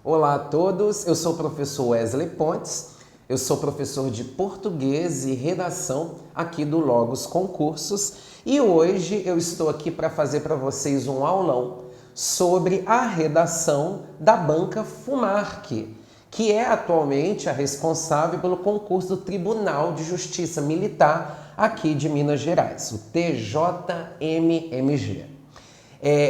Olá a todos, eu sou o professor Wesley Pontes, eu sou professor de português e redação aqui do Logos Concursos e hoje eu estou aqui para fazer para vocês um aulão sobre a redação da banca FUMARC, que é atualmente a responsável pelo concurso do Tribunal de Justiça Militar aqui de Minas Gerais, o TJMMG.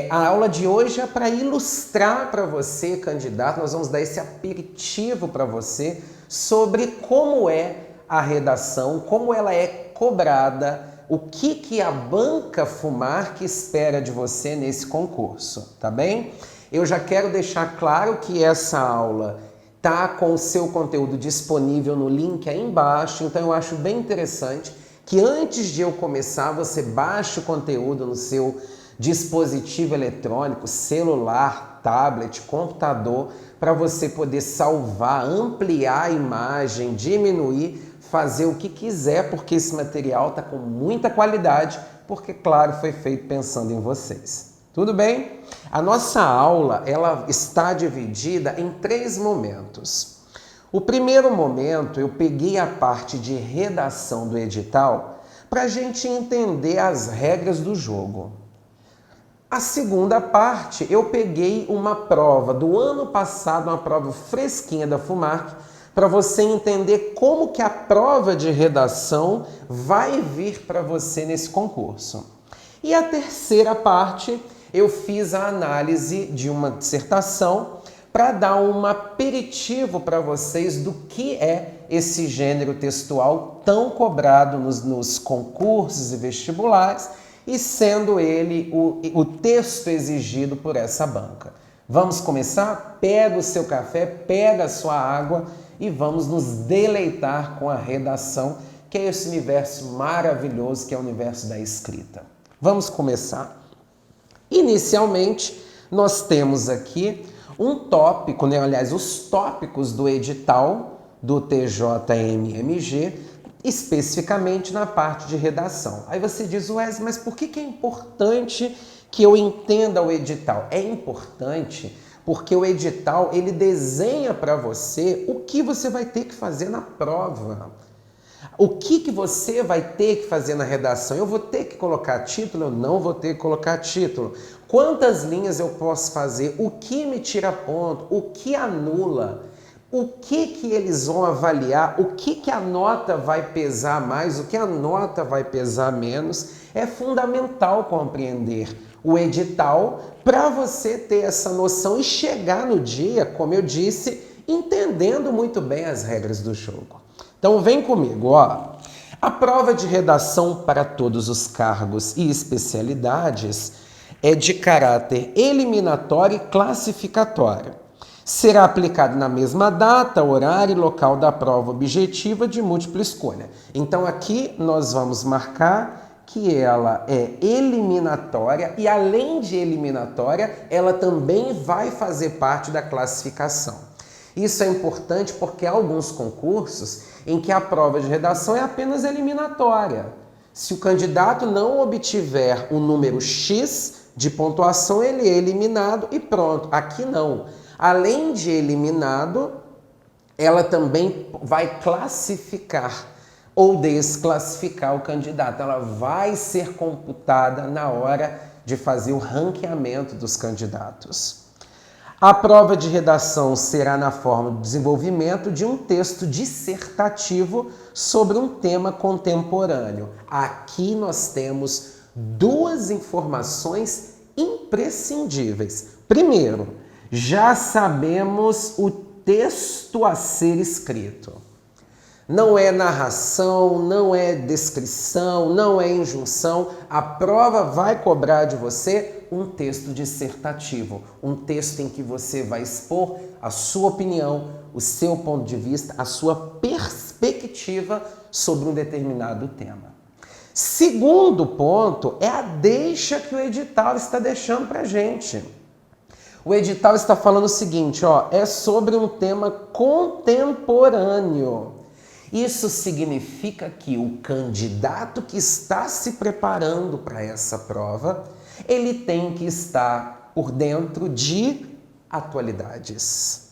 A aula de hoje é para ilustrar para você, candidato, nós vamos dar esse aperitivo para você sobre como é a redação, como ela é cobrada, o que a banca FUMARC espera de você nesse concurso, tá bem? Eu já quero deixar claro que essa aula tá com o seu conteúdo disponível no link aí embaixo, então eu acho bem interessante que antes de eu começar você baixe o conteúdo no seu dispositivo eletrônico, celular, tablet, computador, para você poder salvar, ampliar a imagem, diminuir, fazer o que quiser, porque esse material está com muita qualidade, porque, claro, foi feito pensando em vocês. Tudo bem? A nossa aula ela está dividida em 3 momentos. O primeiro momento, eu peguei a parte de redação do edital para a gente entender as regras do jogo. A segunda parte, eu peguei uma prova do ano passado, uma prova fresquinha da FUMARC, para você entender como que a prova de redação vai vir para você nesse concurso. E a terceira parte, eu fiz a análise de uma dissertação para dar um aperitivo para vocês do que é esse gênero textual tão cobrado nos concursos e vestibulares, e sendo ele o texto exigido por essa banca. Vamos começar? Pega o seu café, pega a sua água e vamos nos deleitar com a redação, que é esse universo maravilhoso que é o universo da escrita. Vamos começar? Inicialmente, nós temos aqui um tópico, aliás, os tópicos do edital do TJMMG, especificamente na parte de redação. Aí você diz, Wesley, mas por que é importante que eu entenda o edital? É importante porque o edital ele desenha para você o que você vai ter que fazer na prova. O que você vai ter que fazer na redação? Eu vou ter que colocar título? Eu não vou ter que colocar título. Quantas linhas eu posso fazer? O que me tira ponto? O que anula? O que eles vão avaliar? O que a nota vai pesar mais? O que a nota vai pesar menos? É fundamental compreender o edital para você ter essa noção e chegar no dia, como eu disse, entendendo muito bem as regras do jogo. Então vem comigo, ó. A prova de redação para todos os cargos e especialidades é de caráter eliminatório e classificatório. Será aplicado na mesma data, horário e local da prova objetiva de múltipla escolha. Então aqui nós vamos marcar que ela é eliminatória e além de eliminatória, ela também vai fazer parte da classificação. Isso é importante porque há alguns concursos em que a prova de redação é apenas eliminatória. Se o candidato não obtiver o número X de pontuação, ele é eliminado e pronto. Aqui não. Além de eliminado, ela também vai classificar ou desclassificar o candidato. Ela vai ser computada na hora de fazer o ranqueamento dos candidatos. A prova de redação será na forma de desenvolvimento de um texto dissertativo sobre um tema contemporâneo. Aqui nós temos 2 informações imprescindíveis. Primeiro, já sabemos o texto a ser escrito. Não é narração, não é descrição, não é injunção. A prova vai cobrar de você um texto dissertativo, um texto em que você vai expor a sua opinião, o seu ponto de vista, a sua perspectiva sobre um determinado tema. Segundo ponto é a deixa que o edital está deixando para a gente. O edital está falando o seguinte, ó, é sobre um tema contemporâneo. Isso significa que o candidato que está se preparando para essa prova, ele tem que estar por dentro de atualidades.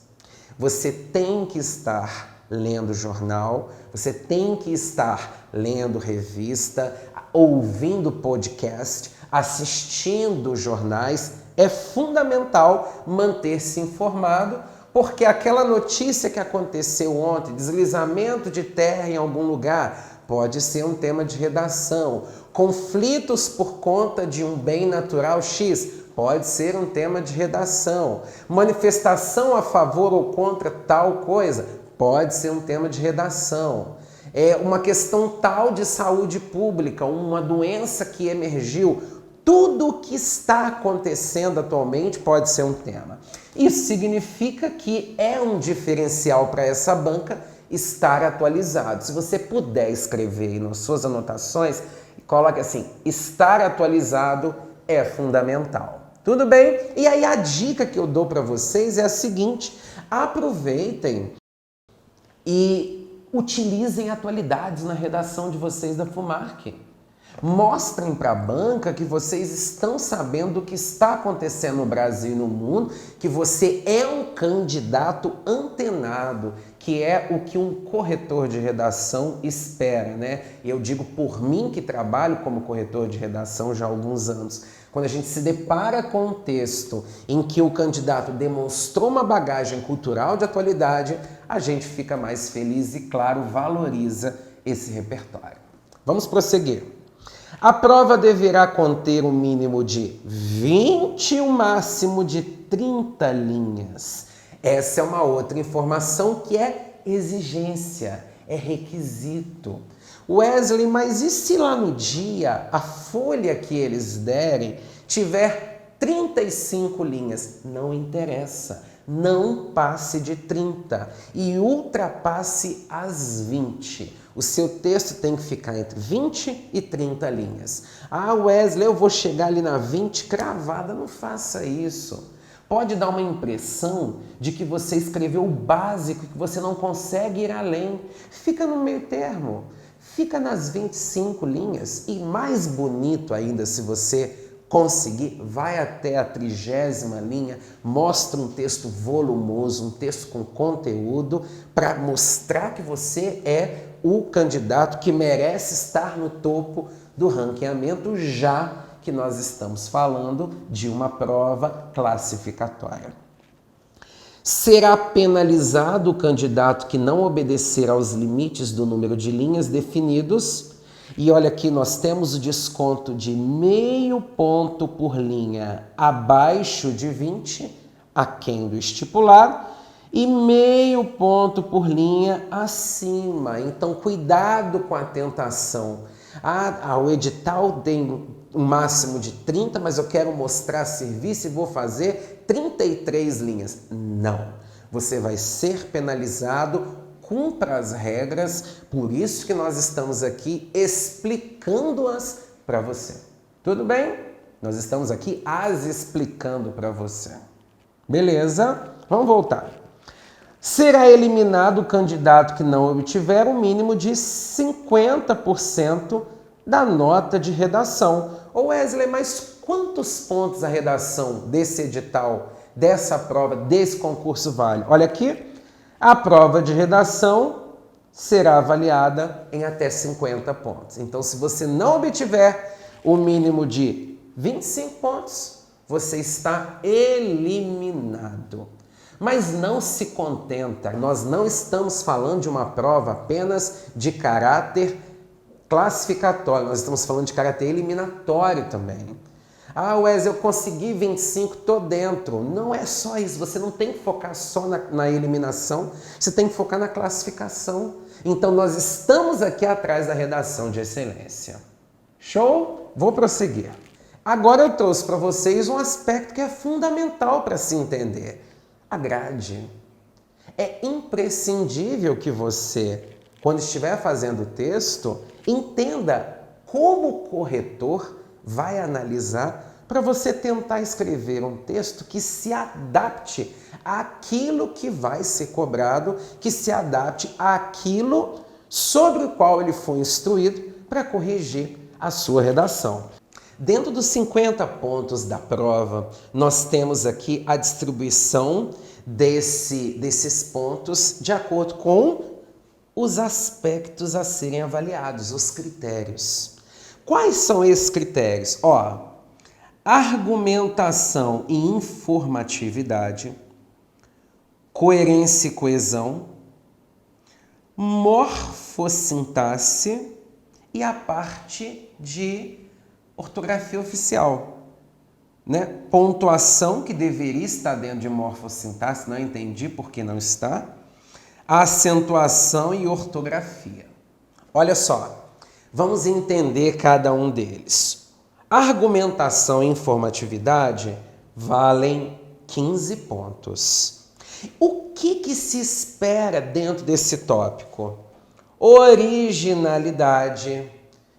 Você tem que estar lendo jornal, você tem que estar lendo revista, ouvindo podcast, assistindo jornais. É fundamental manter-se informado, porque aquela notícia que aconteceu ontem, deslizamento de terra em algum lugar, pode ser um tema de redação. Conflitos por conta de um bem natural X, pode ser um tema de redação. Manifestação a favor ou contra tal coisa, pode ser um tema de redação. É uma questão tal de saúde pública, uma doença que emergiu, tudo o que está acontecendo atualmente pode ser um tema. Isso significa que é um diferencial para essa banca estar atualizado. Se você puder escrever aí nas suas anotações, coloque assim: estar atualizado é fundamental. Tudo bem? E aí a dica que eu dou para vocês é a seguinte: aproveitem e utilizem atualidades na redação de vocês da FUMARC. Mostrem para a banca que vocês estão sabendo o que está acontecendo no Brasil e no mundo, que você é um candidato antenado, que é o que um corretor de redação espera, né? E eu digo por mim, que trabalho como corretor de redação já há alguns anos. Quando a gente se depara com um texto em que o candidato demonstrou uma bagagem cultural de atualidade, a gente fica mais feliz e, claro, valoriza esse repertório. Vamos prosseguir. A prova deverá conter um mínimo de 20 e um máximo de 30 linhas. Essa é uma outra informação que é exigência, é requisito. Wesley, mas e se lá no dia a folha que eles derem tiver 35 linhas? Não interessa, não passe de 30 e ultrapasse as 20. O seu texto tem que ficar entre 20 e 30 linhas. Ah, Wesley, eu vou chegar ali na 20 cravada. Não faça isso. Pode dar uma impressão de que você escreveu o básico, que você não consegue ir além. Fica no meio termo. Fica nas 25 linhas. E mais bonito ainda, se você conseguir, vai até a 30ª linha, mostra um texto volumoso, um texto com conteúdo, para mostrar que você é o candidato que merece estar no topo do ranqueamento, já que nós estamos falando de uma prova classificatória. Será penalizado o candidato que não obedecer aos limites do número de linhas definidos. E olha aqui, nós temos o desconto de meio ponto por linha abaixo de 20, aquém do estipulado, e meio ponto por linha acima. Então, cuidado com a tentação. O edital tem um máximo de 30, mas eu quero mostrar serviço e vou fazer 33 linhas. Não, você vai ser penalizado. Cumpra as regras, por isso que nós estamos aqui explicando-as para você. Tudo bem? Nós estamos aqui as explicando para você. Beleza? Vamos voltar. Será eliminado o candidato que não obtiver o mínimo de 50% da nota de redação. Ô Wesley, mas quantos pontos a redação desse edital, dessa prova, desse concurso vale? Olha aqui. A prova de redação será avaliada em até 50 pontos. Então, se você não obtiver o mínimo de 25 pontos, você está eliminado. Mas não se contenta, nós não estamos falando de uma prova apenas de caráter classificatório, nós estamos falando de caráter eliminatório também. Ah, Wesley, eu consegui 25, tô dentro. Não é só isso, você não tem que focar só na eliminação, você tem que focar na classificação. Então, nós estamos aqui atrás da redação de excelência. Show? Vou prosseguir. Agora eu trouxe para vocês um aspecto que é fundamental para se entender. A grade. É imprescindível que você, quando estiver fazendo o texto, entenda como o corretor vai analisar para você tentar escrever um texto que se adapte àquilo que vai ser cobrado, que se adapte àquilo sobre o qual ele foi instruído para corrigir a sua redação. Dentro dos 50 pontos da prova, nós temos aqui a distribuição desses pontos de acordo com os aspectos a serem avaliados, os critérios. Quais são esses critérios? Argumentação e informatividade, coerência e coesão, morfossintaxe e a parte de ortografia oficial, né? Pontuação, que deveria estar dentro de morfossintaxe, não entendi por que não está. Acentuação e ortografia. Olha só, vamos entender cada um deles. Argumentação e informatividade valem 15 pontos. O que se espera dentro desse tópico? Originalidade.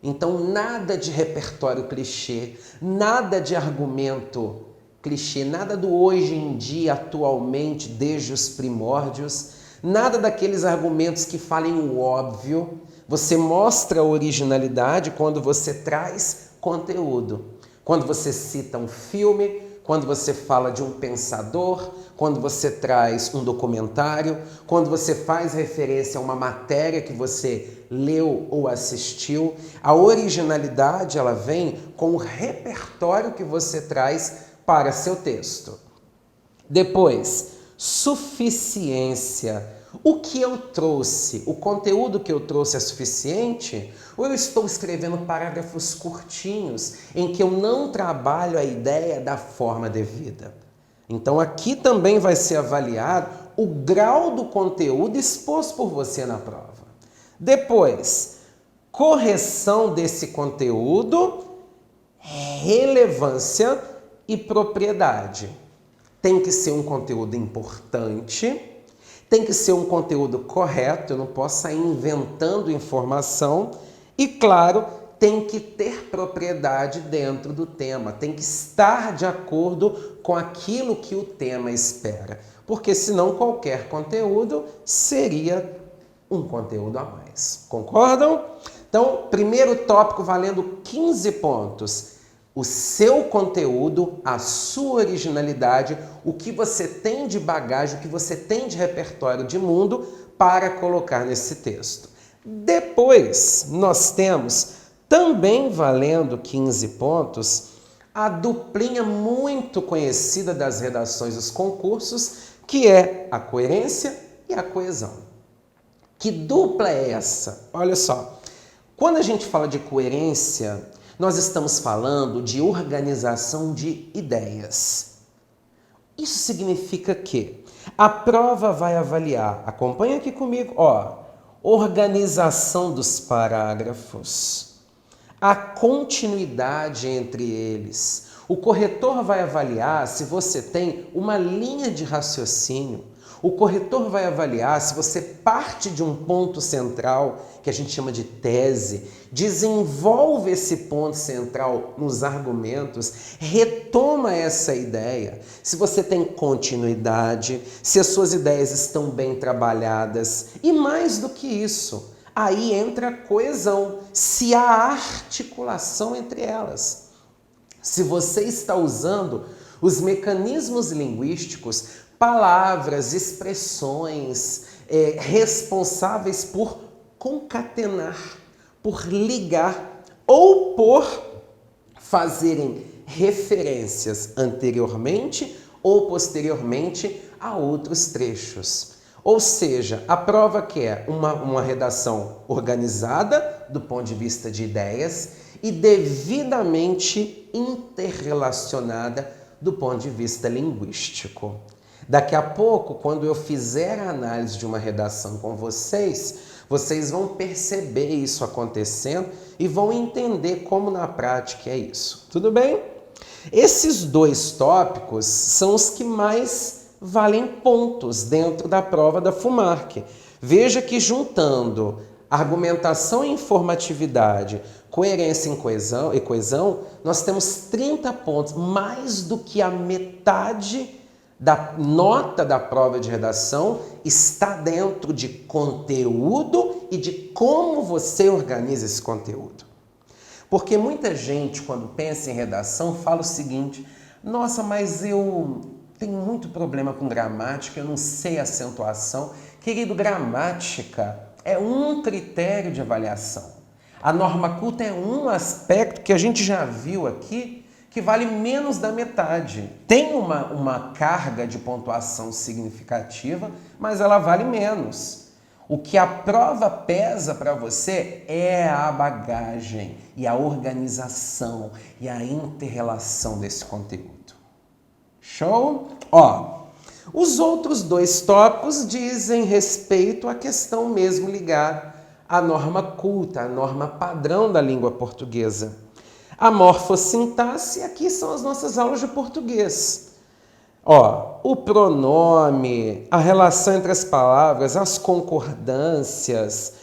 Então, nada de repertório clichê, nada de argumento clichê, nada do hoje em dia, atualmente, desde os primórdios, nada daqueles argumentos que falem o óbvio. Você mostra a originalidade quando você traz conteúdo. Quando você cita um filme, quando você fala de um pensador, quando você traz um documentário, quando você faz referência a uma matéria que você leu ou assistiu. A originalidade, ela vem com o repertório que você traz para seu texto. Depois, suficiência. O que eu trouxe? O conteúdo que eu trouxe é suficiente? Ou eu estou escrevendo parágrafos curtinhos em que eu não trabalho a ideia da forma devida? Então aqui também vai ser avaliado o grau do conteúdo exposto por você na prova. Depois, correção desse conteúdo, relevância e propriedade. Tem que ser um conteúdo importante, tem que ser um conteúdo correto, eu não posso sair inventando informação e, claro, tem que ter propriedade dentro do tema, tem que estar de acordo com aquilo que o tema espera, porque senão qualquer conteúdo seria um conteúdo a mais. Concordam? Então, primeiro tópico valendo 15 pontos. O seu conteúdo, a sua originalidade, o que você tem de bagagem, o que você tem de repertório de mundo para colocar nesse texto. Depois, nós temos, também valendo 15 pontos, a duplinha muito conhecida das redações dos concursos, que é a coerência e a coesão. Que dupla é essa? Olha só, quando a gente fala de coerência, nós estamos falando de organização de ideias. Isso significa que a prova vai avaliar, acompanha aqui comigo, organização dos parágrafos, a continuidade entre eles. O corretor vai avaliar se você tem uma linha de raciocínio. O corretor vai avaliar se você parte de um ponto central, que a gente chama de tese, desenvolve esse ponto central nos argumentos, retoma essa ideia, se você tem continuidade, se as suas ideias estão bem trabalhadas e mais do que isso, aí entra a coesão, se há articulação entre elas. Se você está usando os mecanismos linguísticos, palavras, expressões responsáveis por concatenar, por ligar ou por fazerem referências anteriormente ou posteriormente a outros trechos. Ou seja, a prova quer uma redação organizada do ponto de vista de ideias e devidamente interrelacionada do ponto de vista linguístico. Daqui a pouco, quando eu fizer a análise de uma redação com vocês, vocês vão perceber isso acontecendo e vão entender como na prática é isso. Tudo bem? Esses dois tópicos são os que mais valem pontos dentro da prova da FUMARC. Veja que juntando argumentação e informatividade, coerência e coesão, nós temos 30 pontos, mais do que a metade da nota da prova de redação está dentro de conteúdo e de como você organiza esse conteúdo. Porque muita gente, quando pensa em redação, fala o seguinte: nossa, mas eu tenho muito problema com gramática, eu não sei acentuação. Querido, gramática é um critério de avaliação. A norma culta é um aspecto que a gente já viu aqui que vale menos da metade. Tem uma carga de pontuação significativa, mas ela vale menos. O que a prova pesa para você é a bagagem e a organização e a inter-relação desse conteúdo. Show? Ó, os outros dois tópicos dizem respeito à questão mesmo ligada à norma culta, à norma padrão da língua portuguesa. A morfossintaxe, aqui são as nossas aulas de português. Ó, o pronome, a relação entre as palavras, as concordâncias,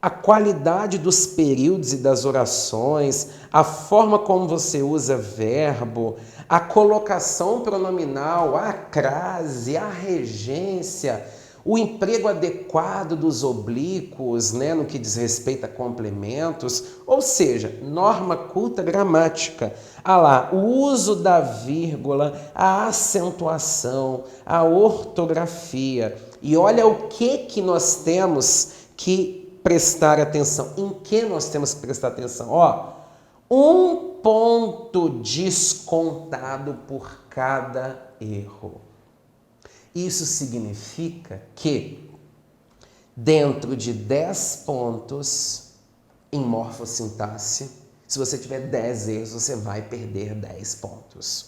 a qualidade dos períodos e das orações, a forma como você usa verbo, a colocação pronominal, a crase, a regência, o emprego adequado dos oblíquos, né, no que diz respeito a complementos, ou seja, norma culta gramática. Ah lá, o uso da vírgula, a acentuação, a ortografia. E olha o que nós temos que prestar atenção. Em que nós temos que prestar atenção? Ó, 1 ponto descontado por cada erro. Isso significa que dentro de 10 pontos em morfossintaxe, se você tiver 10 erros, você vai perder 10 pontos.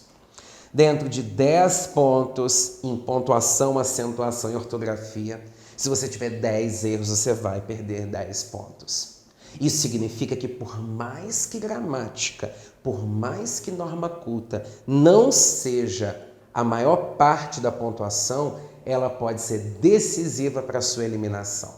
Dentro de 10 pontos em pontuação, acentuação e ortografia, se você tiver 10 erros, você vai perder 10 pontos. Isso significa que por mais que gramática, por mais que norma culta não seja a maior parte da pontuação, ela pode ser decisiva para a sua eliminação.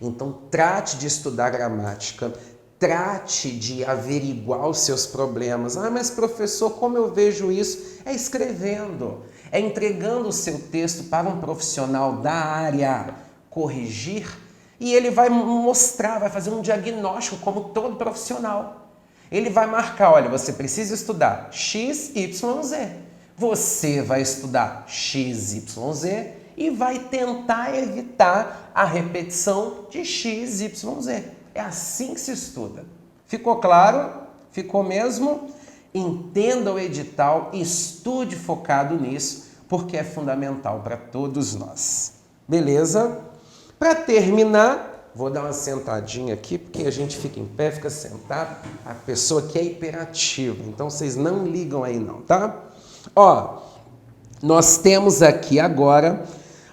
Então, trate de estudar gramática, trate de averiguar os seus problemas. Ah, mas professor, como eu vejo isso? É escrevendo, é entregando o seu texto para um profissional da área corrigir e ele vai mostrar, vai fazer um diagnóstico como todo profissional. Ele vai marcar, olha, você precisa estudar X, Y, Z. Você vai estudar X, Y, Z e vai tentar evitar a repetição de X, Y, Z. É assim que se estuda. Ficou claro? Ficou mesmo? Entenda o edital, estude focado nisso, porque é fundamental para todos nós. Beleza? Para terminar, vou dar uma sentadinha aqui, porque a gente fica em pé, fica sentado, a pessoa que é hiperativa. Então, vocês não ligam aí não, tá? Ó, nós temos aqui agora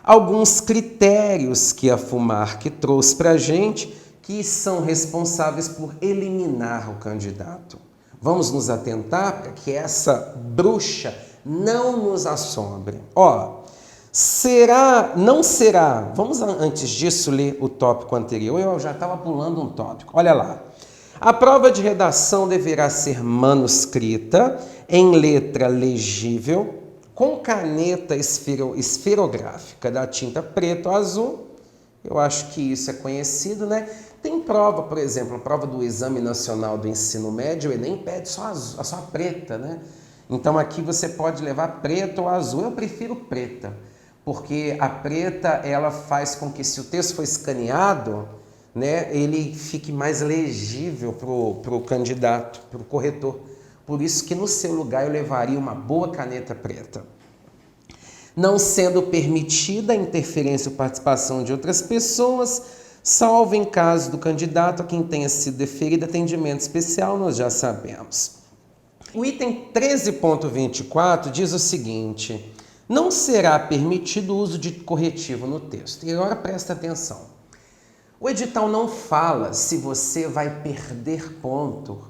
alguns critérios que a FUMARC trouxe para a gente que são responsáveis por eliminar o candidato. Vamos nos atentar para que essa bruxa não nos assombre. Ó, não será, vamos antes disso ler o tópico anterior, eu já estava pulando um tópico, olha lá. A prova de redação deverá ser manuscrita em letra legível, com caneta esferográfica da tinta preta ou azul. Eu acho que isso é conhecido, né? Tem prova, por exemplo, a prova do Exame Nacional do Ensino Médio, o Enem pede só a preta, né? Então aqui você pode levar preta ou azul. Eu prefiro preta, porque a preta ela faz com que, se o texto for escaneado, né, ele fique mais legível para o candidato, para o corretor. Por isso que no seu lugar eu levaria uma boa caneta preta. Não sendo permitida a interferência ou participação de outras pessoas, salvo em caso do candidato a quem tenha sido deferido atendimento especial, nós já sabemos. O item 13.24 diz o seguinte: não será permitido o uso de corretivo no texto. E agora presta atenção. O edital não fala se você vai perder ponto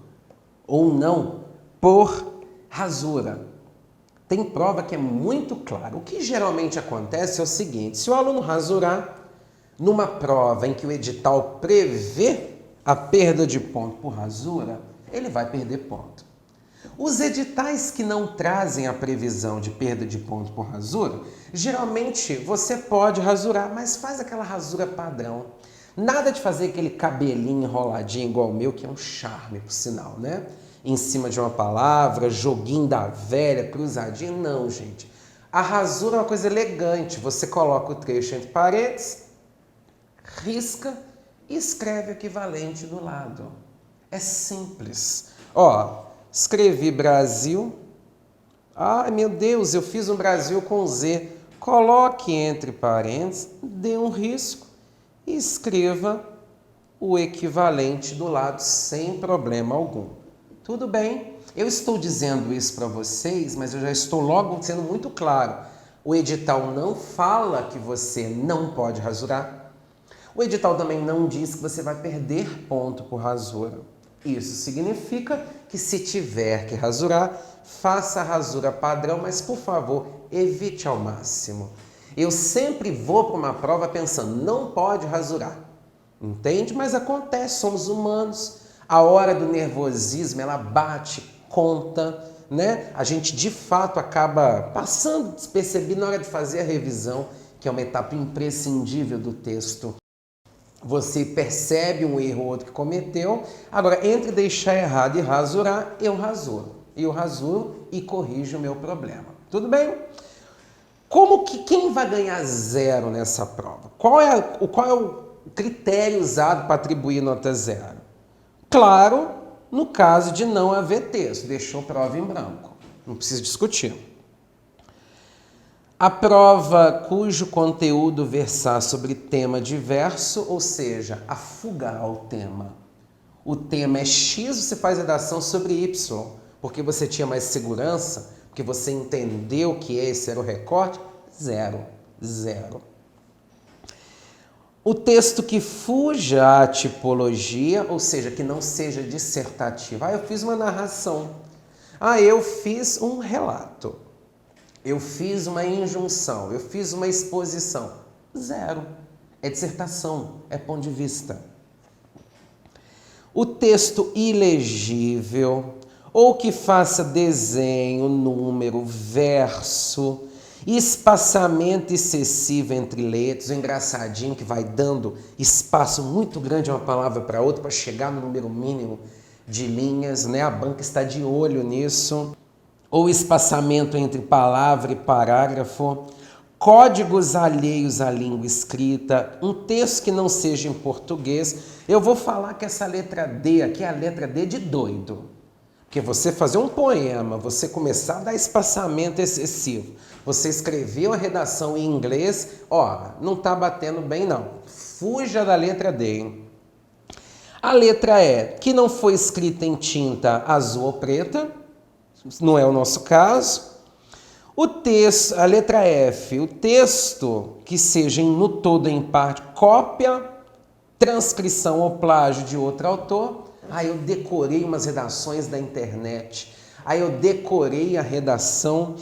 ou não por rasura. Tem prova que é muito clara. O que geralmente acontece é o seguinte: se o aluno rasurar numa prova em que o edital prevê a perda de ponto por rasura, ele vai perder ponto. Os editais que não trazem a previsão de perda de ponto por rasura, geralmente você pode rasurar, mas faz aquela rasura padrão. Nada de fazer aquele cabelinho enroladinho igual o meu, que é um charme, por sinal, né? Em cima de uma palavra, joguinho da velha, cruzadinho. Não, gente. A rasura é uma coisa elegante. Você coloca o trecho entre parênteses, risca e escreve o equivalente do lado. É simples. Ó, escrevi Brasil. Ai, meu Deus, eu fiz um Brasil com Z. Coloque entre parênteses, dê um risco e escreva o equivalente do lado sem problema algum. Tudo bem? Eu estou dizendo isso para vocês, mas eu já estou logo sendo muito claro. O edital não fala que você não pode rasurar. O edital também não diz que você vai perder ponto por rasura. Isso significa que se tiver que rasurar, faça a rasura padrão, mas por favor, evite ao máximo. Eu sempre vou para uma prova pensando, não pode rasurar. Entende? Mas acontece, somos humanos. A hora do nervosismo, ela bate, conta, né? A gente de fato acaba passando despercebido na hora de fazer a revisão, que é uma etapa imprescindível do texto. Você percebe um erro ou outro que cometeu. Agora, entre deixar errado e rasurar, eu rasuro. Eu rasuro e corrijo o meu problema. Tudo bem? Quem vai ganhar 0 nessa prova? Qual é o critério usado para atribuir nota 0? Claro, no caso de não haver texto, deixou prova em branco. Não precisa discutir. A prova cujo conteúdo versar sobre tema diverso, ou seja, a fuga ao tema. O tema é X, você faz redação sobre Y, porque você tinha mais segurança, porque você entendeu que esse era o recorte. 0. O texto que fuja à tipologia, ou seja, que não seja dissertativo. Eu fiz uma narração. Eu fiz um relato. Eu fiz uma injunção, eu fiz uma exposição. 0. É dissertação, é ponto de vista. O texto ilegível, ou que faça desenho, número, verso, espaçamento excessivo entre letras, o engraçadinho que vai dando espaço muito grande de uma palavra para outra para chegar no número mínimo de linhas, né? A banca está de olho nisso. Ou espaçamento entre palavra e parágrafo, códigos alheios à língua escrita, um texto que não seja em português. Eu vou falar que essa letra D aqui é a letra D de doido. Porque você fazer um poema, você começar a dar espaçamento excessivo, você escreveu a redação em inglês, não está batendo bem não. Fuja da letra D, hein? A letra E, que não foi escrita em tinta azul ou preta, não é o nosso caso. O texto, a letra F, o texto que seja no todo ou em parte, cópia, transcrição ou plágio de outro autor. Eu decorei umas redações da internet. Eu decorei a redação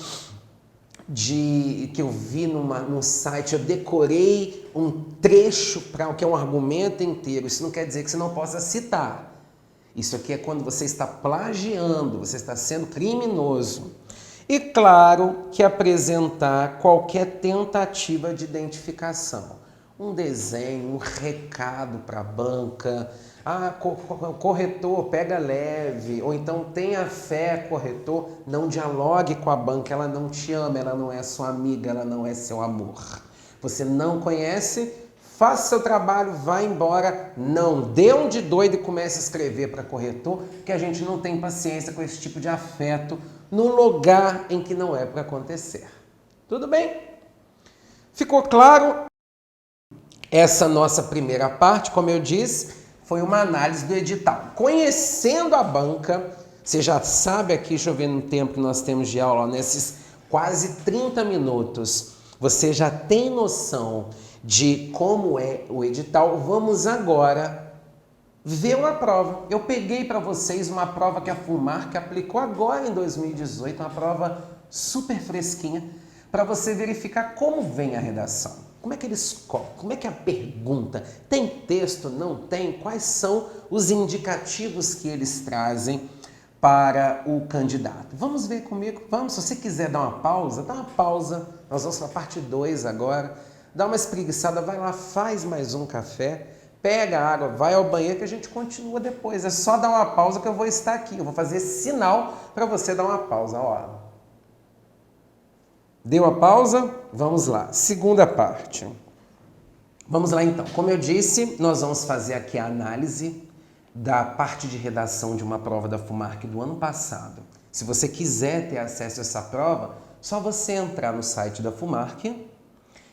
que eu vi num site. Eu decorei um trecho que é um argumento inteiro. Isso não quer dizer que você não possa citar. Isso aqui é quando você está plagiando, você está sendo criminoso. E claro que apresentar qualquer tentativa de identificação. Um desenho, um recado para a banca. Corretor, pega leve. Ou então tenha fé, corretor, não dialogue com a banca, ela não te ama, ela não é sua amiga, ela não é seu amor. Você não conhece? Faça seu trabalho, vá embora, não dê um de doido e comece a escrever para corretor, que a gente não tem paciência com esse tipo de afeto no lugar em que não é para acontecer. Tudo bem? Ficou claro? Essa nossa primeira parte, como eu disse, foi uma análise do edital. Conhecendo a banca, você já sabe aqui, deixa eu ver no tempo que nós temos de aula, nesses quase 30 minutos, você já tem noção de como é o edital. Vamos agora ver uma prova. Eu peguei para vocês uma prova que a FUMARC aplicou agora em 2018, uma prova super fresquinha, para você verificar como vem a redação. Como é que eles colocam? Como é que é a pergunta? Tem texto? Não tem? Quais são os indicativos que eles trazem para o candidato? Vamos ver comigo? Vamos, se você quiser dar uma pausa, dá uma pausa. Nós vamos para a parte 2 agora. Dá uma espreguiçada, vai lá, faz mais um café, pega a água, vai ao banheiro que a gente continua depois. É só dar uma pausa que eu vou estar aqui. Eu vou fazer sinal para você dar uma pausa. Ó. Deu a pausa? Vamos lá. Segunda parte. Vamos lá então. Como eu disse, nós vamos fazer aqui a análise da parte de redação de uma prova da FUMARC do ano passado. Se você quiser ter acesso a essa prova, só você entrar no site da FUMARC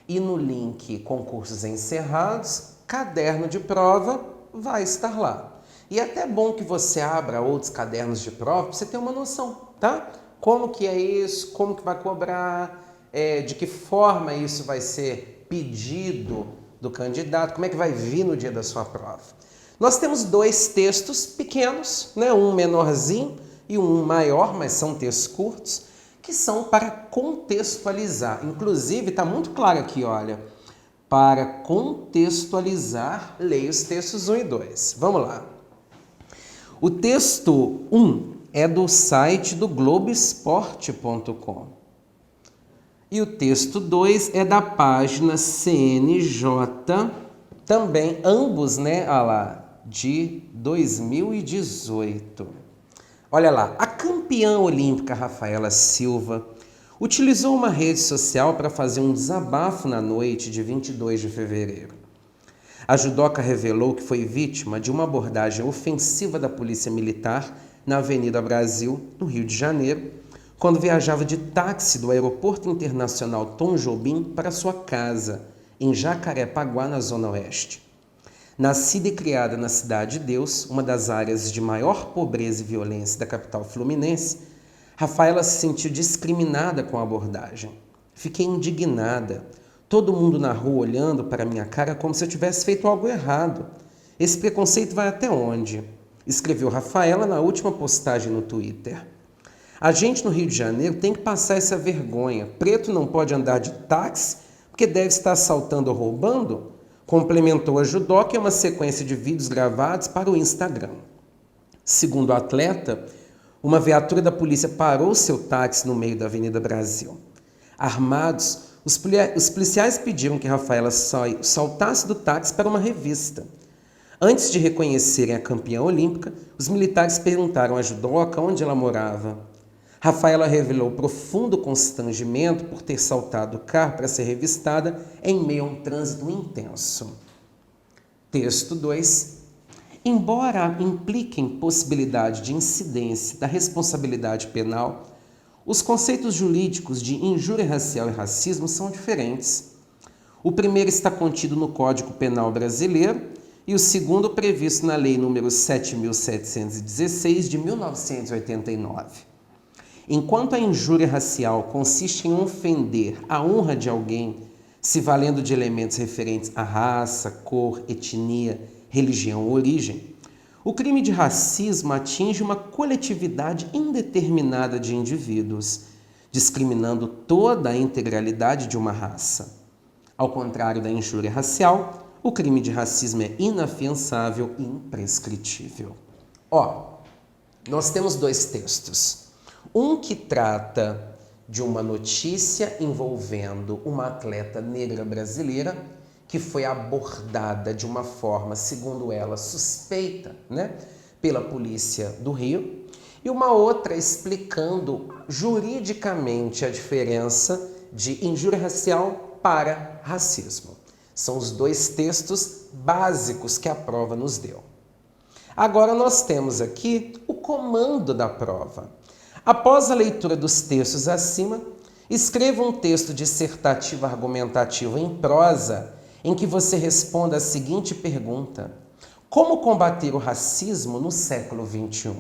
e no link Concursos Encerrados, caderno de prova vai estar lá. E é até bom que você abra outros cadernos de prova para você ter uma noção, tá? Como que é isso, como que vai cobrar, de que forma isso vai ser pedido do candidato, como é que vai vir no dia da sua prova. Nós temos dois textos pequenos, né? Um menorzinho e um maior, mas são textos curtos, que são para contextualizar. Inclusive, está muito claro aqui, olha, para contextualizar, leia os textos 1 e 2. Vamos lá. O texto 1 é do site do Globoesporte.com. E o texto 2 é da página CNJ, também, ambos, né, olha lá, de 2018. Olha lá, a campeã olímpica Rafaela Silva utilizou uma rede social para fazer um desabafo na noite de 22 de fevereiro. A judoca revelou que foi vítima de uma abordagem ofensiva da Polícia Militar na Avenida Brasil, no Rio de Janeiro, quando viajava de táxi do Aeroporto Internacional Tom Jobim para sua casa, em Jacarepaguá, na Zona Oeste. Nascida e criada na Cidade de Deus, uma das áreas de maior pobreza e violência da capital fluminense, Rafaela se sentiu discriminada com a abordagem. Fiquei indignada. Todo mundo na rua olhando para minha cara como se eu tivesse feito algo errado. Esse preconceito vai até onde? Escreveu Rafaela na última postagem no Twitter. A gente no Rio de Janeiro tem que passar essa vergonha. Preto não pode andar de táxi porque deve estar assaltando ou roubando? Complementou a judoca em uma sequência de vídeos gravados para o Instagram. Segundo o atleta, uma viatura da polícia parou seu táxi no meio da Avenida Brasil. Armados, os policiais pediram que Rafaela saltasse do táxi para uma revista. Antes de reconhecerem a campeã olímpica, os militares perguntaram à judoca onde ela morava. Rafaela revelou profundo constrangimento por ter saltado o carro para ser revistada em meio a um trânsito intenso. Texto 2. Embora impliquem possibilidade de incidência da responsabilidade penal, os conceitos jurídicos de injúria racial e racismo são diferentes. O primeiro está contido no Código Penal brasileiro e o segundo previsto na Lei nº 7.716 de 1989. Enquanto a injúria racial consiste em ofender a honra de alguém, se valendo de elementos referentes à raça, cor, etnia, religião ou origem, o crime de racismo atinge uma coletividade indeterminada de indivíduos, discriminando toda a integralidade de uma raça. Ao contrário da injúria racial, o crime de racismo é inafiançável e imprescritível. Nós temos dois textos. Um que trata de uma notícia envolvendo uma atleta negra brasileira que foi abordada de uma forma, segundo ela, suspeita, pela polícia do Rio, e uma outra explicando juridicamente a diferença de injúria racial para racismo. São os dois textos básicos que a prova nos deu. Agora nós temos aqui o comando da prova. Após a leitura dos textos acima, escreva um texto dissertativo argumentativo em prosa em que você responda a seguinte pergunta: como combater o racismo no século XXI?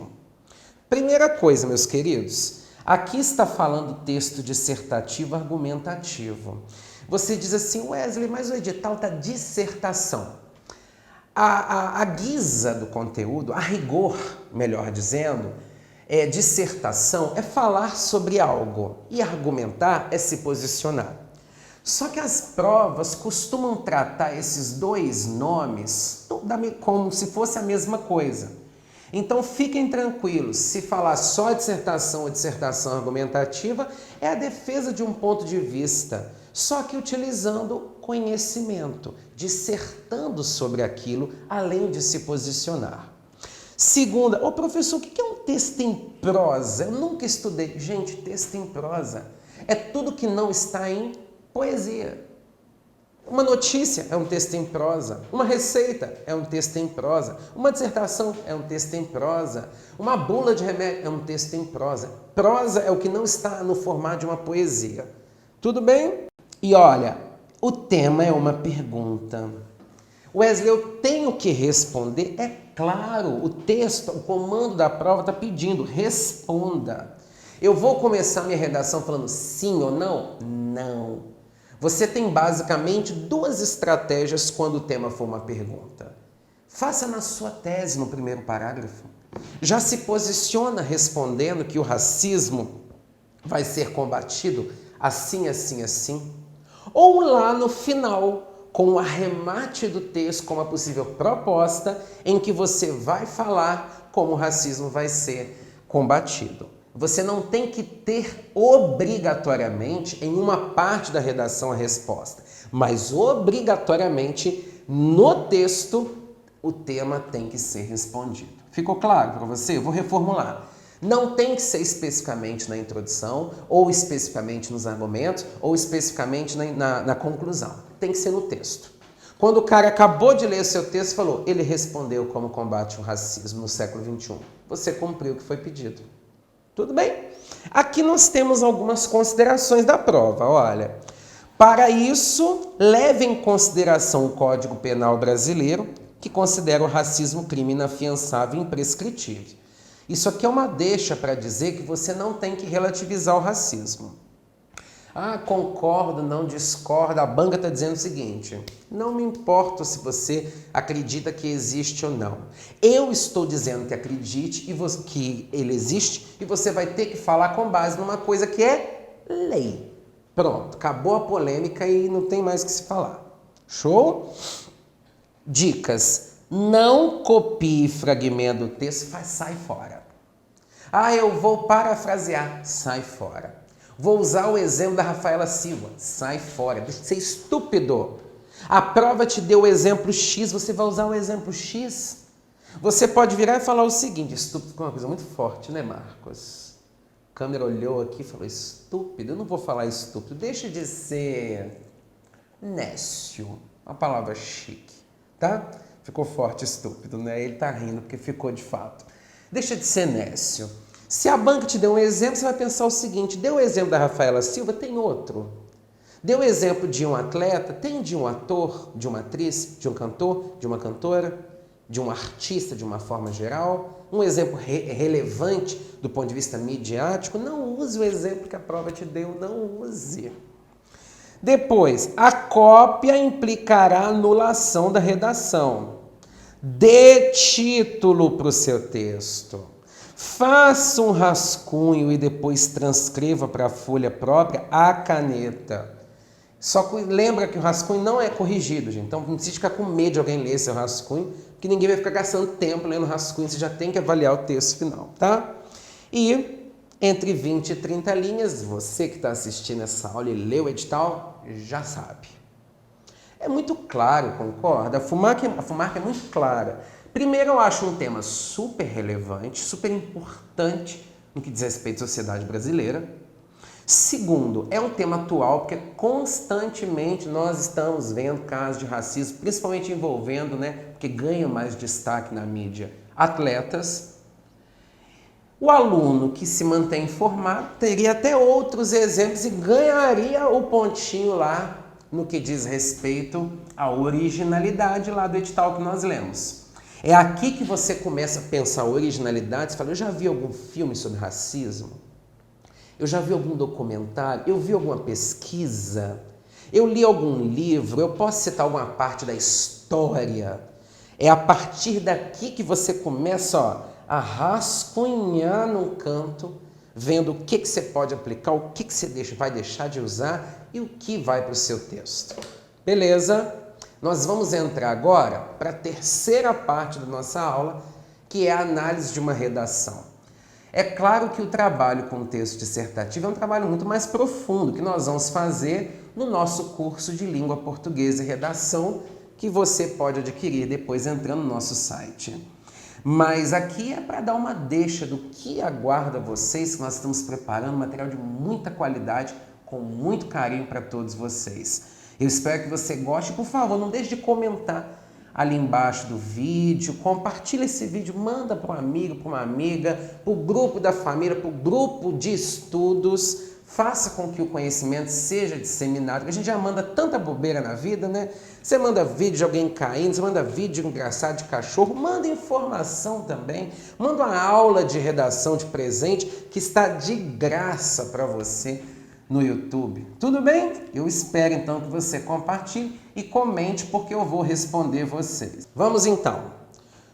Primeira coisa, meus queridos, aqui está falando texto dissertativo argumentativo. Você diz assim, Wesley, mas o edital está dissertação. A guisa do conteúdo, a rigor, melhor dizendo, dissertação é falar sobre algo e argumentar é se posicionar. Só que as provas costumam tratar esses dois nomes como se fosse a mesma coisa. Então fiquem tranquilos, se falar só dissertação ou dissertação argumentativa, é a defesa de um ponto de vista, só que utilizando conhecimento, dissertando sobre aquilo, além de se posicionar. Segunda, professor, o que é um texto em prosa? Eu nunca estudei. Gente, texto em prosa é tudo que não está em poesia. Uma notícia é um texto em prosa, uma receita é um texto em prosa, uma dissertação é um texto em prosa, uma bula de remédio é um texto em prosa. Prosa é o que não está no formato de uma poesia. Tudo bem? E olha, o tema é uma pergunta. Wesley, eu tenho que responder? É claro, o texto, o comando da prova está pedindo, responda. Eu vou começar minha redação falando sim ou não? Não. Você tem basicamente duas estratégias quando o tema for uma pergunta. Faça na sua tese, no primeiro parágrafo. Já se posiciona respondendo que o racismo vai ser combatido assim, assim, assim. Ou lá no final, com o arremate do texto, com uma possível proposta, em que você vai falar como o racismo vai ser combatido. Você não tem que ter obrigatoriamente em uma parte da redação a resposta, mas obrigatoriamente no texto o tema tem que ser respondido. Ficou claro para você? Eu vou reformular. Não tem que ser especificamente na introdução, ou especificamente nos argumentos, ou especificamente na conclusão. Tem que ser no texto. Quando o cara acabou de ler o seu texto, falou, ele respondeu como combate o racismo no século XXI. Você cumpriu o que foi pedido. Tudo bem? Aqui nós temos algumas considerações da prova. Olha, para isso, leve em consideração o Código Penal brasileiro, que considera o racismo crime inafiançável e imprescritível. Isso aqui é uma deixa para dizer que você não tem que relativizar o racismo. Ah, concordo, não discordo. A banca está dizendo o seguinte, não me importa se você acredita que existe ou não. Eu estou dizendo que acredite que ele existe e você vai ter que falar com base numa coisa que é lei. Pronto, acabou a polêmica e não tem mais o que se falar. Show? Dicas. Não copie fragmento do texto, sai fora. Ah, eu vou parafrasear, sai fora. Vou usar o exemplo da Rafaela Silva. Sai fora. Deixa de ser estúpido. A prova te deu o exemplo X, você vai usar o exemplo X? Você pode virar e falar o seguinte, estúpido é uma coisa muito forte, né, Marcos? A câmera olhou aqui e falou, estúpido, eu não vou falar estúpido, deixa de ser nécio, uma palavra chique, tá? Ficou forte estúpido, né? Ele tá rindo porque ficou de fato. Deixa de ser nécio. Se a banca te deu um exemplo, você vai pensar o seguinte, deu o exemplo da Rafaela Silva, tem outro. Deu o exemplo de um atleta, tem de um ator, de uma atriz, de um cantor, de uma cantora, de um artista de uma forma geral. Um exemplo relevante do ponto de vista midiático, não use o exemplo que a prova te deu, não use. Depois, a cópia implicará anulação da redação. Dê título para o seu texto. Faça um rascunho e depois transcreva para a folha própria a caneta. Só que lembra que o rascunho não é corrigido, gente. Então não precisa ficar com medo de alguém ler seu rascunho, porque ninguém vai ficar gastando tempo lendo rascunho, você já tem que avaliar o texto final, tá? E entre 20 e 30 linhas, você que está assistindo essa aula e leu o edital, já sabe. É muito claro, concorda? A FUMAC é muito clara. Primeiro, eu acho um tema super relevante, super importante no que diz respeito à sociedade brasileira. Segundo, é um tema atual porque constantemente nós estamos vendo casos de racismo, principalmente envolvendo, porque ganha mais destaque na mídia, atletas. O aluno que se mantém informado teria até outros exemplos e ganharia o pontinho lá no que diz respeito à originalidade lá do edital que nós lemos. É aqui que você começa a pensar originalidade, você fala, eu já vi algum filme sobre racismo? Eu já vi algum documentário? Eu vi alguma pesquisa? Eu li algum livro? Eu posso citar alguma parte da história? É a partir daqui que você começa a rascunhar num canto, vendo o que você pode aplicar, o que você vai deixar de usar e o que vai para o seu texto. Beleza? Nós vamos entrar agora para a terceira parte da nossa aula, que é a análise de uma redação. É claro que o trabalho com texto dissertativo é um trabalho muito mais profundo, que nós vamos fazer no nosso curso de Língua Portuguesa e Redação, que você pode adquirir depois entrando no nosso site. Mas aqui é para dar uma deixa do que aguarda vocês, que nós estamos preparando material de muita qualidade, com muito carinho para todos vocês. Eu espero que você goste. Por favor, não deixe de comentar ali embaixo do vídeo, compartilha esse vídeo, manda para um amigo, para uma amiga, para o grupo da família, para o grupo de estudos. Faça com que o conhecimento seja disseminado. A gente já manda tanta bobeira na vida, né? Você manda vídeo de alguém caindo, você manda vídeo engraçado de cachorro, manda informação também, manda uma aula de redação de presente que está de graça para você no YouTube. Tudo bem? Eu espero então que você compartilhe e comente, porque eu vou responder vocês. Vamos então.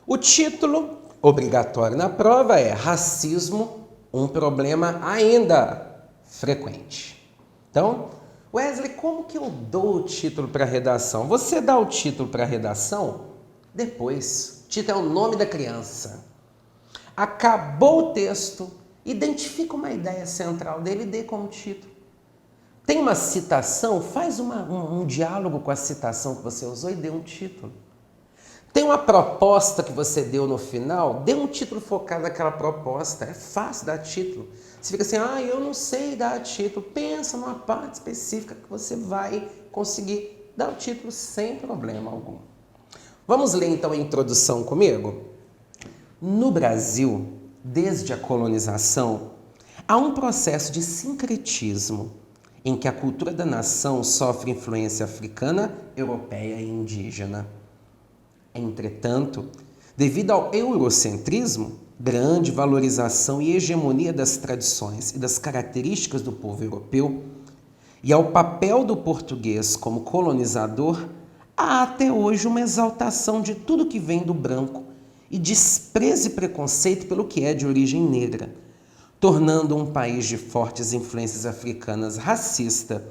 O título obrigatório na prova é Racismo, um problema ainda frequente. Então, Wesley, como que eu dou o título para a redação? Você dá o título para a redação depois. O título é o nome da criança. Acabou o texto, identifica uma ideia central dele e dê como título. Tem uma citação, faz um diálogo com a citação que você usou e dê um título. Tem uma proposta que você deu no final, dê um título focado naquela proposta. É fácil dar título. Você fica assim, eu não sei dar título. Pensa numa parte específica que você vai conseguir dar o título sem problema algum. Vamos ler então a introdução comigo? No Brasil, desde a colonização, há um processo de sincretismo em que a cultura da nação sofre influência africana, europeia e indígena. Entretanto, devido ao eurocentrismo, grande valorização e hegemonia das tradições e das características do povo europeu, e ao papel do português como colonizador, há até hoje uma exaltação de tudo que vem do branco e desprezo e preconceito pelo que é de origem negra, tornando um país de fortes influências africanas racista,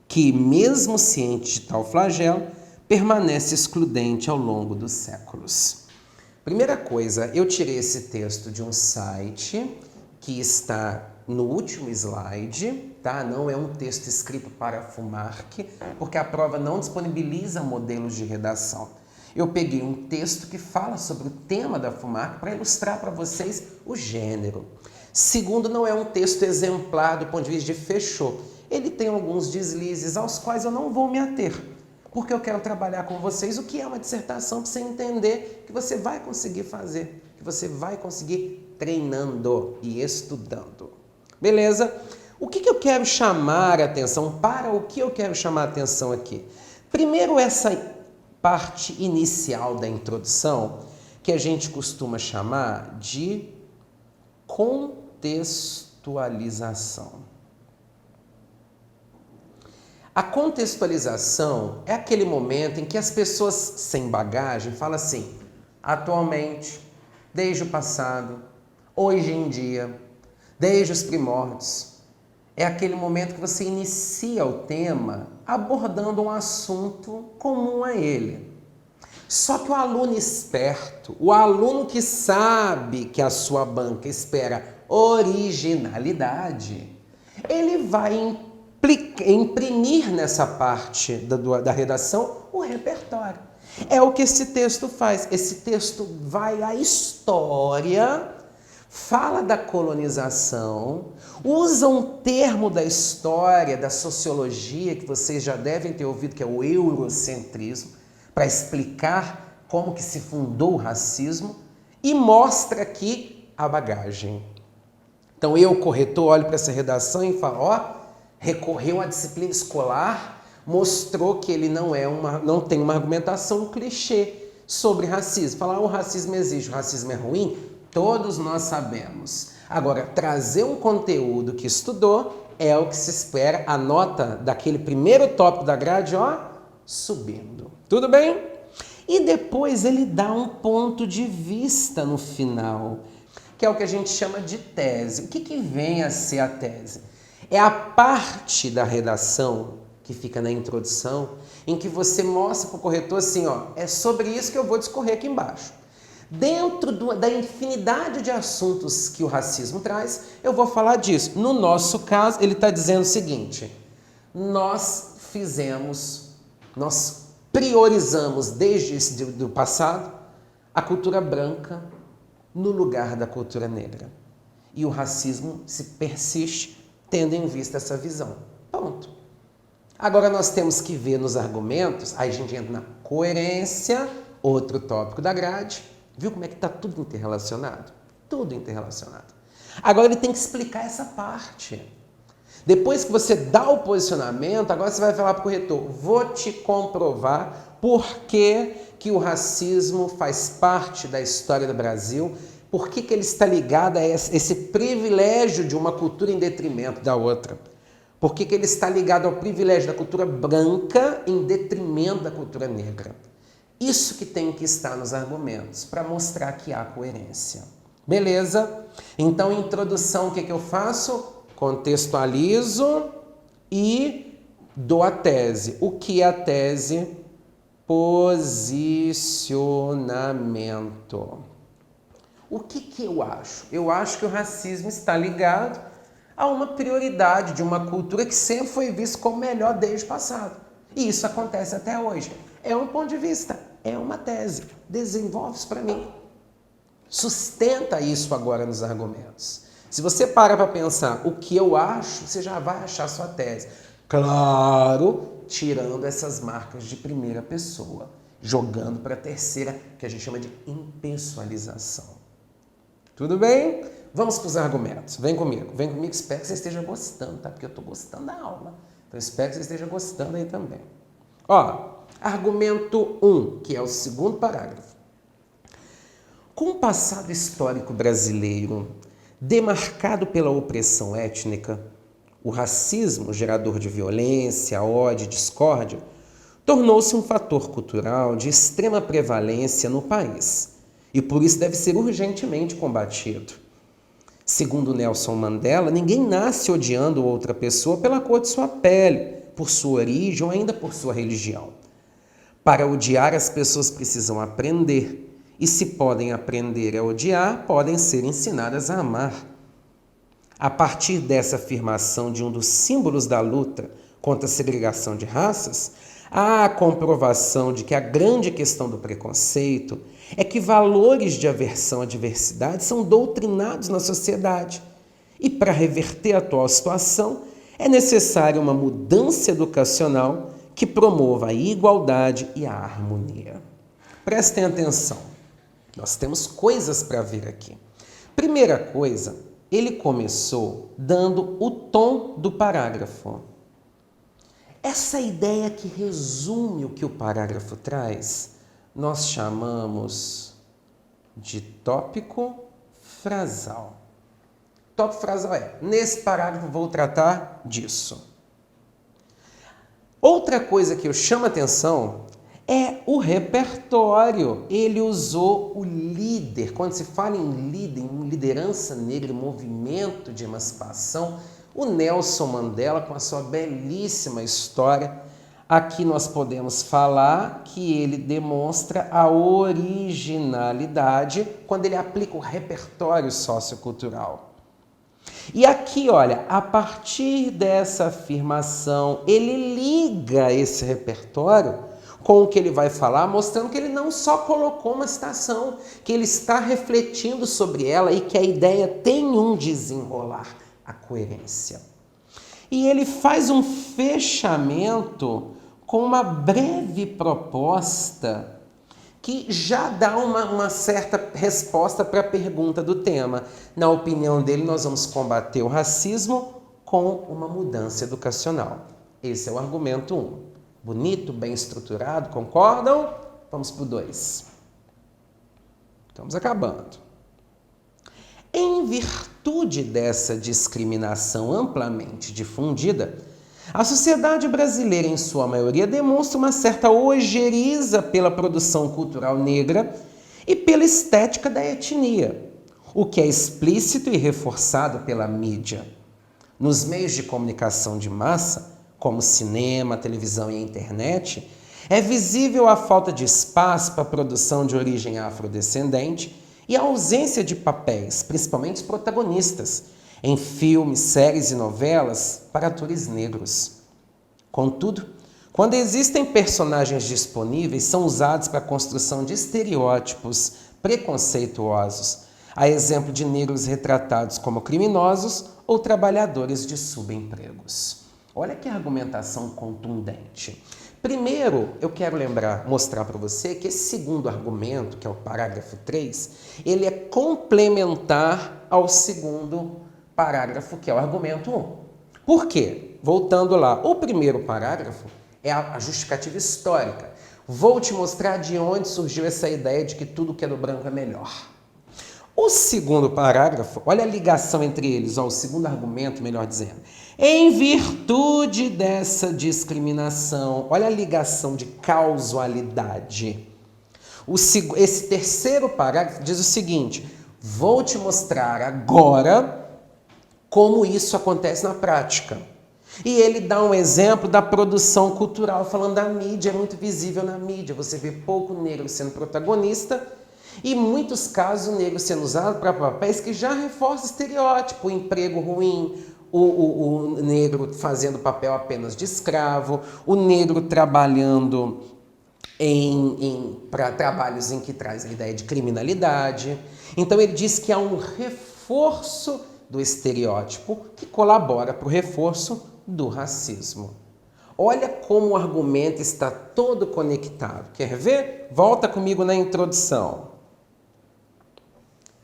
que, mesmo ciente de tal flagelo, permanece excludente ao longo dos séculos. Primeira coisa, eu tirei esse texto de um site que está no último slide, tá? Não é um texto escrito para a FUMARC, porque a prova não disponibiliza modelos de redação. Eu peguei um texto que fala sobre o tema da FUMARC para ilustrar para vocês o gênero. Segundo, não é um texto exemplar do ponto de vista de fechou. Ele tem alguns deslizes aos quais eu não vou me ater, porque eu quero trabalhar com vocês o que é uma dissertação para você entender que você vai conseguir fazer, que você vai conseguir treinando e estudando. Beleza? O que eu quero chamar a atenção? Para o que eu quero chamar a atenção aqui? Primeiro, essa parte inicial da introdução, que a gente costuma chamar de contextualização. A contextualização é aquele momento em que as pessoas sem bagagem falam assim, atualmente, desde o passado, hoje em dia, desde os primórdios. É aquele momento que você inicia o tema abordando um assunto comum a ele. Só que o aluno esperto, o aluno que sabe que a sua banca espera originalidade, ele vai imprimir nessa parte da redação o repertório. É o que esse texto faz. Esse texto vai à história, fala da colonização, usa um termo da história, da sociologia, que vocês já devem ter ouvido, que é o eurocentrismo, para explicar como que se fundou o racismo, e mostra aqui a bagagem. Então eu, corretor, olho para essa redação e falo, recorreu à disciplina escolar, mostrou que ele não tem uma argumentação clichê sobre racismo. Falar, o racismo existe, o racismo é ruim, todos nós sabemos. Agora, trazer um conteúdo que estudou é o que se espera, a nota daquele primeiro tópico da grade, subindo. Tudo bem? E depois ele dá um ponto de vista no final, que é o que a gente chama de tese. O que vem a ser a tese? É a parte da redação que fica na introdução, em que você mostra para o corretor assim, é sobre isso que eu vou discorrer aqui embaixo. Dentro da infinidade de assuntos que o racismo traz, eu vou falar disso. No nosso caso, ele está dizendo o seguinte: nós priorizamos desde o passado a cultura branca no lugar da cultura negra. E o racismo se persiste tendo em vista essa visão. Ponto. Agora nós temos que ver nos argumentos, aí a gente entra na coerência, outro tópico da grade. Viu como é que está tudo interrelacionado? Tudo interrelacionado. Agora ele tem que explicar essa parte. Depois que você dá o posicionamento, agora você vai falar para o corretor: vou te comprovar por que o racismo faz parte da história do Brasil, por que ele está ligado a esse privilégio de uma cultura em detrimento da outra. Por que ele está ligado ao privilégio da cultura branca em detrimento da cultura negra. Isso que tem que estar nos argumentos, para mostrar que há coerência. Beleza? Então, introdução, o que eu faço? Contextualizo e dou a tese. O que é a tese? Posicionamento. O que eu acho? Eu acho que o racismo está ligado a uma prioridade de uma cultura que sempre foi vista como melhor desde o passado. E isso acontece até hoje. É um ponto de vista, é uma tese. Desenvolve isso para mim. Sustenta isso agora nos argumentos. Se você para pensar o que eu acho, você já vai achar sua tese. Claro, tirando essas marcas de primeira pessoa, jogando para a terceira, que a gente chama de impessoalização. Tudo bem? Vamos para os argumentos. Vem comigo, espero que você esteja gostando, tá? Porque eu estou gostando da aula. Então, espero que você esteja gostando aí também. Ó, argumento 1, que é o segundo parágrafo. Com o passado histórico brasileiro demarcado pela opressão étnica, o racismo, gerador de violência, ódio e discórdia, tornou-se um fator cultural de extrema prevalência no país e por isso deve ser urgentemente combatido. Segundo Nelson Mandela, ninguém nasce odiando outra pessoa pela cor de sua pele, por sua origem ou ainda por sua religião. Para odiar, as pessoas precisam aprender. E se podem aprender a odiar, podem ser ensinadas a amar. A partir dessa afirmação de um dos símbolos da luta contra a segregação de raças, há a comprovação de que a grande questão do preconceito é que valores de aversão à diversidade são doutrinados na sociedade. E para reverter a atual situação, é necessária uma mudança educacional que promova a igualdade e a harmonia. Prestem atenção. Nós temos coisas para ver aqui. Primeira coisa, ele começou dando o tom do parágrafo. Essa ideia que resume o que o parágrafo traz, nós chamamos de tópico frasal. Tópico frasal nesse parágrafo vou tratar disso. Outra coisa que eu chamo a atenção é o repertório. Ele usou o líder. Quando se fala em líder, em liderança negra, movimento de emancipação, o Nelson Mandela, com a sua belíssima história, aqui nós podemos falar que ele demonstra a originalidade quando ele aplica o repertório sociocultural. E aqui, olha, a partir dessa afirmação, ele liga esse repertório com o que ele vai falar, mostrando que ele não só colocou uma citação, que ele está refletindo sobre ela e que a ideia tem um desenrolar, a coerência. E ele faz um fechamento com uma breve proposta que já dá uma certa resposta para a pergunta do tema. Na opinião dele, nós vamos combater o racismo com uma mudança educacional. Esse é o argumento 1. Bonito, bem estruturado, concordam? Vamos para o 2. Estamos acabando. Em virtude dessa discriminação amplamente difundida, a sociedade brasileira, em sua maioria, demonstra uma certa ojeriza pela produção cultural negra e pela estética da etnia, o que é explícito e reforçado pela mídia. Nos meios de comunicação de massa, como cinema, televisão e internet, É visível a falta de espaço para a produção de origem afrodescendente e a ausência de papéis, principalmente os protagonistas, em filmes, séries e novelas para atores negros. Contudo, quando existem personagens disponíveis, são usados para a construção de estereótipos preconceituosos, a exemplo de negros retratados como criminosos ou trabalhadores de subempregos. Olha que argumentação contundente. Primeiro, eu quero mostrar para você que esse segundo argumento, que é o parágrafo 3, ele é complementar ao segundo parágrafo, que é o argumento 1. Por quê? Voltando lá, o primeiro parágrafo é a justificativa histórica. Vou te mostrar de onde surgiu essa ideia de que tudo que é do branco é melhor. O segundo parágrafo, olha a ligação entre eles, o segundo argumento, melhor dizendo. Em virtude dessa discriminação, olha a ligação de causalidade. Esse terceiro parágrafo diz o seguinte: vou te mostrar agora como isso acontece na prática. E ele dá um exemplo da produção cultural, falando da mídia, é muito visível na mídia. Você vê pouco negro sendo protagonista e, em muitos casos, o negro sendo usado para papéis que já reforçam estereótipo, o emprego ruim, o negro fazendo papel apenas de escravo, o negro trabalhando para trabalhos em que traz a ideia de criminalidade. Então ele diz que há um reforço do estereótipo que colabora para o reforço do racismo. Olha como o argumento está todo conectado. Quer ver? Volta comigo na introdução.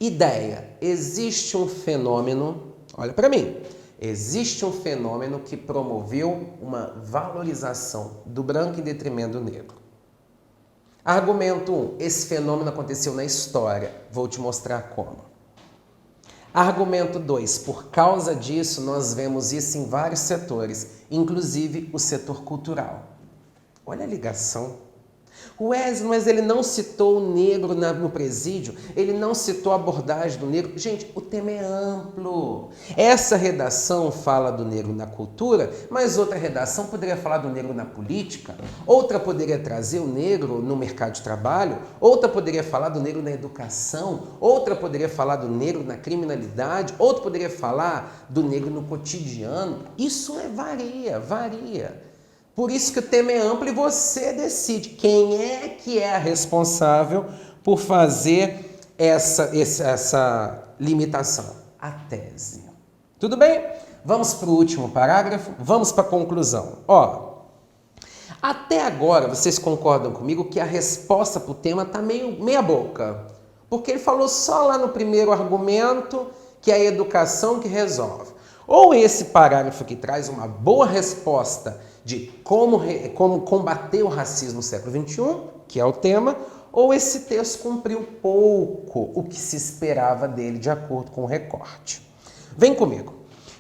Ideia. Existe um fenômeno, olha para mim, existe um fenômeno que promoveu uma valorização do branco em detrimento do negro. Argumento 1. Esse fenômeno aconteceu na história. Vou te mostrar como. Argumento 2. Por causa disso, nós vemos isso em vários setores, inclusive o setor cultural. Olha a ligação. Wesley, mas ele não citou o negro no presídio, ele não citou a abordagem do negro. Gente, o tema é amplo. Essa redação fala do negro na cultura, mas outra redação poderia falar do negro na política, outra poderia trazer o negro no mercado de trabalho, outra poderia falar do negro na educação, outra poderia falar do negro na criminalidade, outra poderia falar do negro no cotidiano. Isso varia. Por isso que o tema é amplo e você decide quem é que é a responsável por fazer essa limitação. A tese. Tudo bem? Vamos para o último parágrafo, vamos para a conclusão. Até agora vocês concordam comigo que a resposta para o tema está meia boca. Porque ele falou só lá no primeiro argumento que é a educação que resolve. Ou esse parágrafo que traz uma boa resposta de como combater o racismo no século XXI, que é o tema, ou esse texto cumpriu pouco o que se esperava dele de acordo com o recorte. Vem comigo.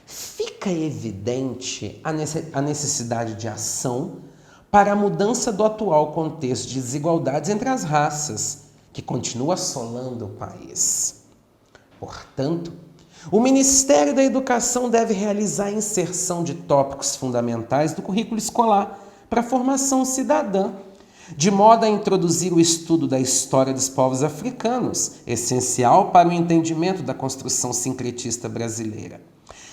Fica evidente a necessidade de ação para a mudança do atual contexto de desigualdades entre as raças, que continua assolando o país. Portanto, o Ministério da Educação deve realizar a inserção de tópicos fundamentais do currículo escolar para a formação cidadã, de modo a introduzir o estudo da história dos povos africanos, essencial para o entendimento da construção sincretista brasileira.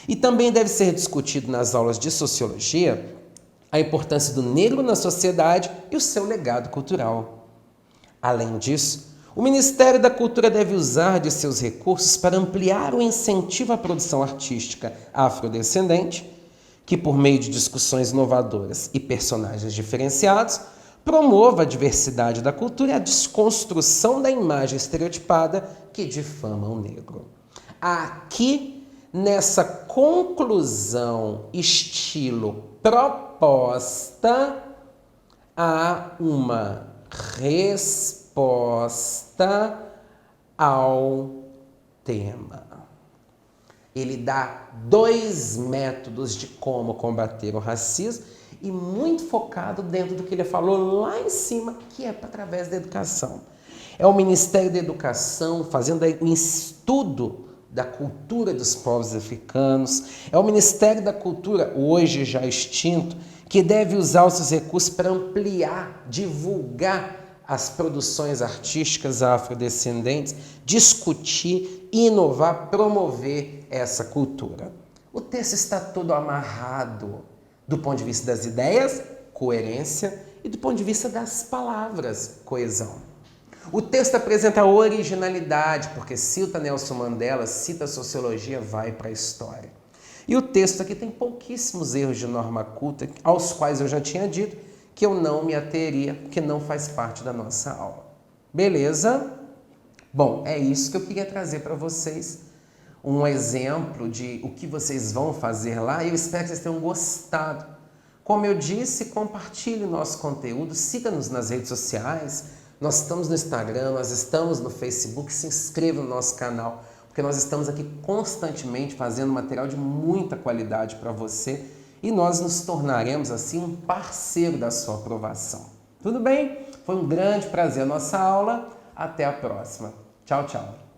E também deve ser discutido nas aulas de sociologia a importância do negro na sociedade e o seu legado cultural. Além disso, o Ministério da Cultura deve usar de seus recursos para ampliar o incentivo à produção artística afrodescendente, que, por meio de discussões inovadoras e personagens diferenciados, promova a diversidade da cultura e a desconstrução da imagem estereotipada que difama o negro. Aqui, nessa conclusão estilo proposta, há uma resposta ao tema. Ele dá 2 métodos de como combater o racismo e muito focado dentro do que ele falou lá em cima, que é através da educação. É o Ministério da Educação fazendo um estudo da cultura dos povos africanos. É o Ministério da Cultura, hoje já extinto, que deve usar os seus recursos para ampliar, divulgar as produções artísticas afrodescendentes, discutir, inovar, promover essa cultura. O texto está todo amarrado do ponto de vista das ideias, coerência, e do ponto de vista das palavras, coesão. O texto apresenta originalidade, porque cita Nelson Mandela, cita a sociologia, vai para a história. E o texto aqui tem pouquíssimos erros de norma culta, aos quais eu já tinha dito que eu não me ateria, porque não faz parte da nossa aula. Beleza? Bom, é isso que eu queria trazer para vocês. Um exemplo de o que vocês vão fazer lá, e eu espero que vocês tenham gostado. Como eu disse, compartilhe o nosso conteúdo, siga-nos nas redes sociais. Nós estamos no Instagram, nós estamos no Facebook, se inscreva no nosso canal, porque nós estamos aqui constantemente fazendo material de muita qualidade para você e nós nos tornaremos assim um parceiro da sua aprovação. Tudo bem? Foi um grande prazer a nossa aula. Até a próxima. Tchau, tchau.